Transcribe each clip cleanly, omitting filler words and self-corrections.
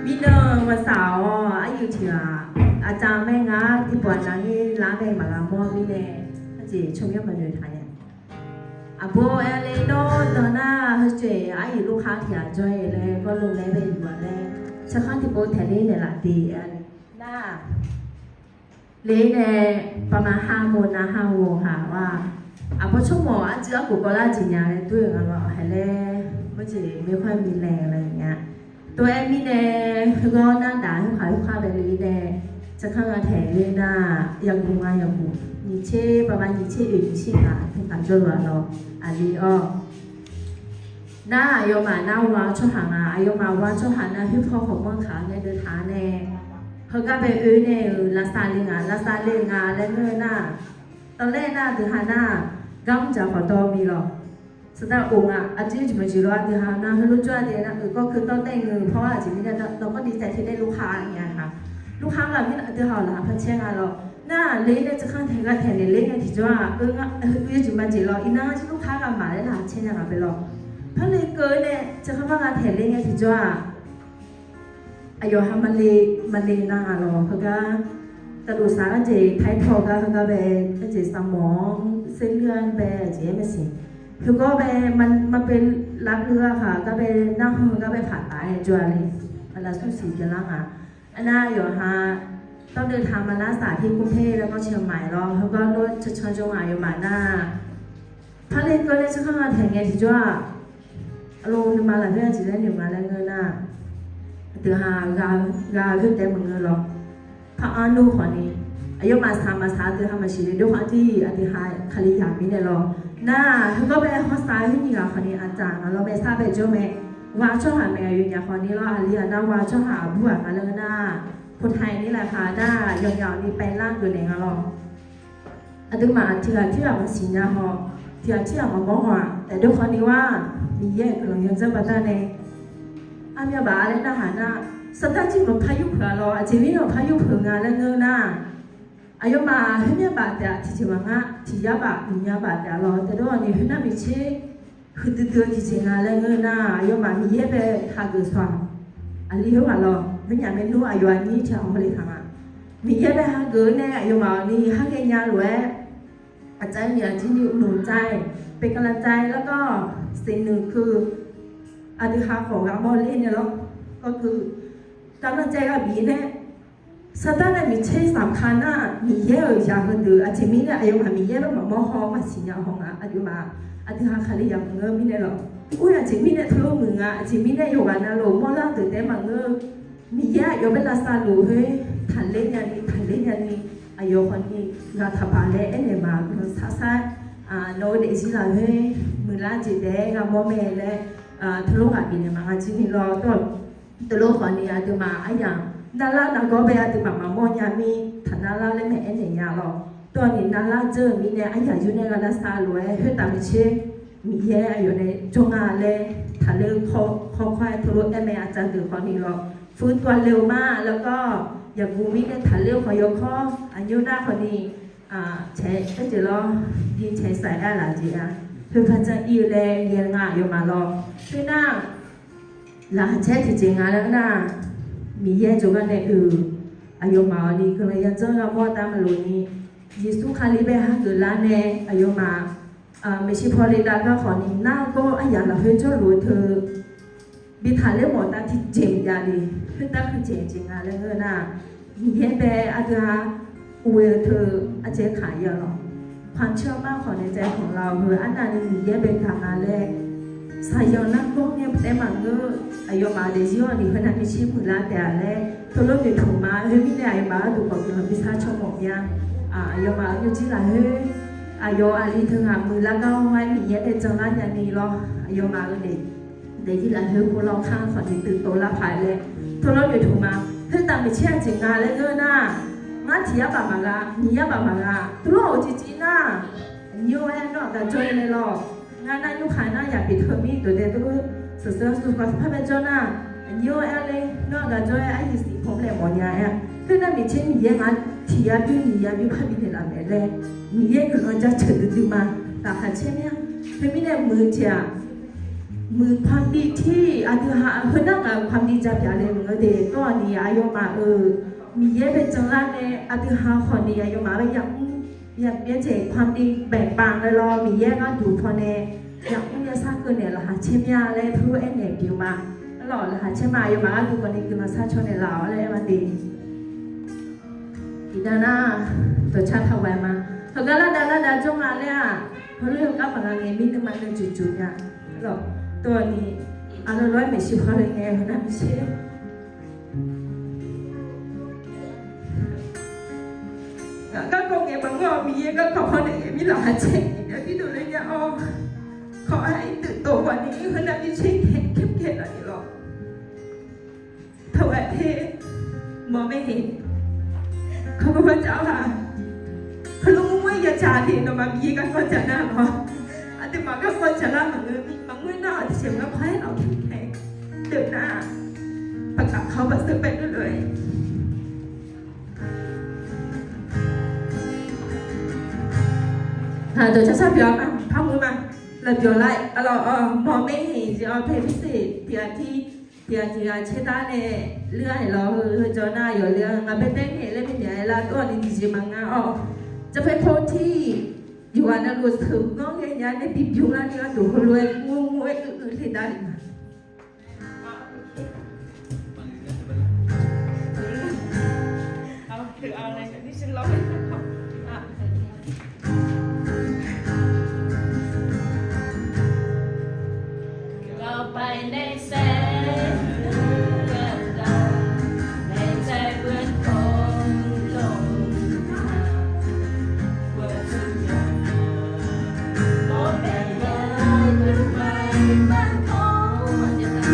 มีเนอวันเสาร์อายุเถียอาจารย์แม่งาที่ปวดนังนี่ล้างแม่มากามอมีเน่อาจีชมยอดมันอยู่ไทยอ่ะโบเอเลโนตอนน่าเฮ้ยเจ๋อายุลูกค้าเถียจอยเลยก็ลงเลยไปอยู่เลยชักข้างที่โบแถวนี้เนี่ยละดีอันน่าเลยเนี่ยประมาณ5 โมงนะ5 โมงค่ะว่าอ่ะพอชั่วโมงอ่ะเจ้ากูก็ล่าจีนยาเลยด้วยกันว่าให้เลยไม่จีไม่ค่อยมีแรงอะไรอย่างเงี้ยตัวเองมีเนี่ยก็หน้าด่าขายลูกค้าแบบนี้เนี่ยจะข้างกระแถเลยหน้ายังกูมายังกูมีเช่ประมาณยี่เช่ยี่สิบอ่ะถึงการจดว่าเราอันนี้อ้อหน้าโยมาหน้าว่าช่วงหางอ่ะโยมาว่าช่วงหางนะพี่พ่อของมั่งขาเนี่ยเดินทางเนี่ยเขาก็ไปเนี่ยลาซาเลงอ่ะแล้วเนื้อหน้าตอนแรกหน้าถึงหาหน้าก้าวจะขอตัวมีหรอกสุดท้ายองค์อ่ะอาจารย์จะมาจีรวาที่หาหน้าให้รู้จักเดียนะก็คือต้องได้เงินเพราะว่าจริงๆเนี่ยเราก็ดีใจที่ได้ลูกค้าอย่างเงี้ยค่ะลูกค้าเราที่ที่เขาหลังพันเชียงเราหน้าเล่นเนี่ยจะข้างแทงก็แทงเล่นเนี่ยที่จะว่าก็จะมาจีรออีน่าที่ลูกค้ากันมาเลยนะเชียงกันไปหรอกเพราะเลยเกินเนี่ยจะข้างว่าการแทงเล่นเนี่ยที่จะว่าอายุห้ามันเลยน่าหรอเขาก็กระดูกสารก็จะไททอก็เขาก็แบบจะสมองเส้นเลือดแบบจะไม่สิ่งคือก็ไปมันเป็นรักเรือค่ะก็ไปนั่งก็ไปผ่าตายจวนเลยเวลาสุสีจะล่างอ่ะอันน่าอยู่ฮะต้องเดินทางมาล่าสาที่กรุงเทพแล้วก็เชียงใหม่รอแล้วก็รถเชิญจงหวะอยู่มาหน้าถ้าเล่นก็เล่นสักครั้งแทงเงี้ยที่จ้าอารมณ์มาหลายเรื่องจีเล่นอยู่มาแล้วเงินน่ะเดี๋ยวหากาขึ้นเต็มเงินหรอกพระอานุขอนี้อายุมาสามเดือนทำมาชีวิตด้วยความที่อธิษฐานคลีอยากมีเนี่ยหรอน่าเขาก็ไปฮอสไตล์ที่นี่กับคนนี้อาจารย์เราไปทราบไปเจ้าแม่ว่าช่องหาแม่อยู่อย่างคนนี้เราอาเรียนน่าว่าช่องหาผู้หาเรื่องหน้าคนไทยนี่แหละค่ะหน้ายาวๆนี่ไปล่างอยู่ในเราอันดึงมาที่เรามาสิญญาหอที่เรามาบอกว่าแต่ด้วยคนนี้ว่ามีแยกเรายังจะมาได้ในอันนี้บ้าเลยนะหาหน้าสัตว์ที่เราพายุเผื่อเราอาจจะมีเราพายุเผื่องานแล้วเงินหน้าอายุมาให้เนี่ยบาดเจ็บที่ว่าง่ะที่ยาบาดมียาบาดเจ็บเราแต่ด้วยนี่ให้น่ามีเชื่อคือตัวที่จริงอะไรเงี้ยนะอายุมามีเยอะไปหาเกิดสว่างอันนี้เขาว่าเราไม่อยากเป็นนู้อายุอันนี้จะเอาอะไรทำอ่ะมีเยอะไปหาเกิดเนี่ยอายุมานี่หาเงินยาหรือว่าอาจารย์เนี่ยที่หนุนใจเป็นกำลังใจแล้วก็สิ่งหนึ่งคืออธิษฐานของเราโมเล่เนี่ยแล้วก็คือกำลังใจกับบีเนี่ยสตาร์ทมีเชื่อสำคัญนะมีเยอะอย่างเดียวอาจจะมีเนี่ยอายุมามีเยอะแบบมอห้องมาสิญญาห้องอ่ะอายุมาอาทิตย์หาคดีอย่างเงี้ยมีเนี่ยหรออุ้ยอาจจะมีเนี่ยทะลุมืออ่ะอาจจะมีเนี่ยอยู่กันนะหลงมอล่าตื่นเต้นมาเงี้ยมีเยอะอยู่เป็นลาซาลูเฮ้ยทันเล่นยันนี่อายุคนนี้เราทำอะไรเอ็นเนี่ยมาเราซาโน้ตเด็กสิเราเฮ้ยมือล่าจีเด็กกับโมเมลเลยทะลุกับบีเนี่ยมาอาจจะมีรอต้นทะลุคนนี้อาจจะมาไอ้ยังนาลานักก็ไปอาจจะมาโมยามีฐานะล่าเล่นแม่เอ็นเนี่ยยาหรอตัวนี้นาลาเจอมีเนี่ยไอ้ยังอยู่ในกาลซาลูเฮ้ยตามมิเช่มีแย่อยู่ในจงอาเลยทะเลคอควายทะลุเอ็มอาจารย์ถือคนนี้หรอฟื้นตัวเร็วมากแล้วก็อย่างบูมิเนี่ยทะเลขอยกข้ออายุหน้าคนนี้ใช้ก็จะรอที่ใช้ใส่ได้หลายจีอ่ะคือพันจะอีเลยเย็นง่ายอยู่มารอคือหน้าหลังใช้ที่จริงอ่ะแล้วหน้ามีแย่จุกันในอายุมาวันนี้คือเรายังเจอเราหมดตามมาลุนี้ยิสุคาลิเบฮะคือล้านในอายุมาไม่ใช่พอเลยดาก็ขอนี้หน้าก็อาอย่างเราเพื่อนจะรู้เธอบิทานเรื่องหมดตาที่เจ๋งยาดีเพื่อนตาคือเจ๋งจริงอะไรเงี้ยนะมีแย่ไปอาจจะอวยเธออาจจะขายเยอะหรอกความเชื่อมั่นของในใจของเราคืออันนั้นมีแย่เป็นทางงานแรกสายยอนักก็เนี่ยแต่บางเงี้ยอายุมาเดี๋ยวนี้ขนาดที่ชิมมือละแต่แรกตัวรถอยู่ถูกมาเฮ้ยไม่ได้อายุมาดูก่อนคือพิซซ่าชอบหมกยังอายุมาอยู่ที่ไหนเฮ้ยอายุอาลีถึงมือละก็ไว้มีแย่เป็นจังหวะอย่างนี้หรออายุมาก็เด็กที่ไหนเฮ้ยพวกเราข้างขอที่ตื่นโตละภายเลยตัวรถอยู่ถูกมาเฮ้ยแต่ไม่เชื่อจริงงานเลยเงี้ยนะงั้นที่ยาบามากะนี่ยาบามากะตัวเราจริงๆนะยูเอ็นเนาะแต่จอยเลยหรองานนั้นยูขายน่าอยากปิดเทอมมีตัวเด็กตัวสุดสุดภาพเป็นเจ้าหน้ายูเอ็นเลยเนาะแต่จอยไอ้ยี่สิบผมเลยหมดยาอ่ะคือนั่นมีเช่นมีเยอะงานที่ยาบิมียาบิพาบิเนี่ยละแม่เลยมีเยอะคือเราจะเฉิดดูมาแต่หาเช่นเนี่ยคือมีเนี่ยมือเจ้า มือความดีที่อาทิหาเพื่อนนั่งความดีจับยาเลยมึงเด็กก็นี่อายุมามีเยอะเป็นจังละเนี่ยอาทิหาคนนี้อายุมาไปอยากเบี้ยเจความดีแบ่งปันเลยรอมีเยอะก็ดูพอเนี่ยอยากเนี่ยสักเกินเนี่ยละหาเชี่ยยาเลยเพื่อเอ็นเนี่ยบิวมาหล่อละหาเชี่ยมาอายุมาดูวันนี้คือมาซาชนในลาวอะไรมันดีอีดาน่าตัวชาติทวายมาเขาก็ละดาจงมาเลยอ่ะเพราะเรื่องกับอะไรเงี้ยมีน้ำมันเลยจุดๆเนี่ยหรอตัวนี้อันร้อยไม่ชิบเขาเลยไงเขาน่าไม่ใช่ก็คงเงี้ยบางว่ามีก็ขอพรอย่างเงี้ยมีหลายเช่นเดี๋ยวที่ดูเลยเนี่ยอ๋อขอให้ตื่นตัวกว่านี้เขาน่าไม่ใช่เข้มแข็งอะไรหรอกถวายเทมองไม่เห็นเขาก็พระเจ้าค่ะพระลุงไม่ยาชาเห็นออกมามีกันก็จะน่าหรออาติมาก็ก็จะน่าเหมือนบางเมื่อหน้าที่เสียงก็พายเราแข็งเดินหน้าประกาศเขาประเสริฐไปเลยโดยจะทราบยอมพักมือมาหลับยอมไล่เรามองไม่เห็นจะเอาเพลงพิเศษที่เชื่อได้เนี่ยเรื่องเราเจ้าหน้าอยู่เรื่องมาเป็นเต้นเห็นเลยเป็นใหญ่ละตัวนี้จริงๆมั้งอ๋อจะเป็นคนที่อยู่อันนั้นรู้สึกน้องยันในติดอยู่แล้วนี่ก็ดูรวยงูอื่นที่ได้เอาคือเอาอะไรที่ฉันร้องให้เขาเราไปในแสงเลือดดำในใจเพื่อนคงลงว่าทุกอย่างโอ้แม่เลยเป็นไปบ้านของจะทำ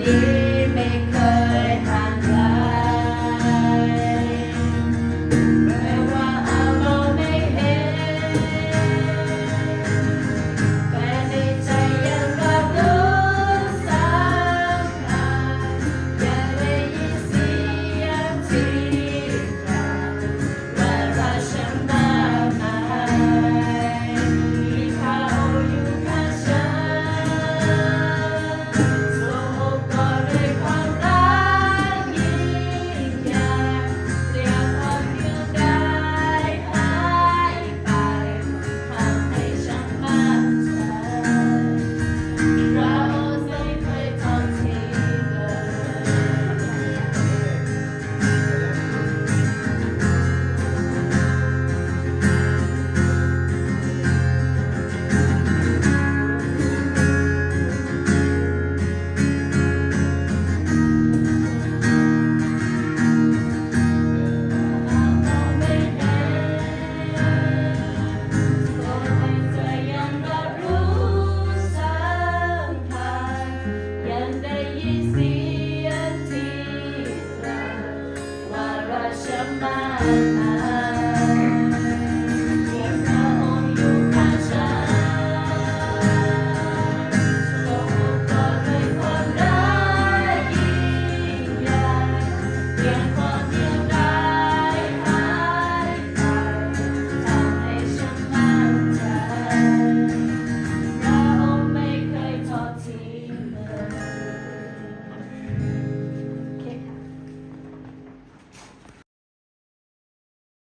ดี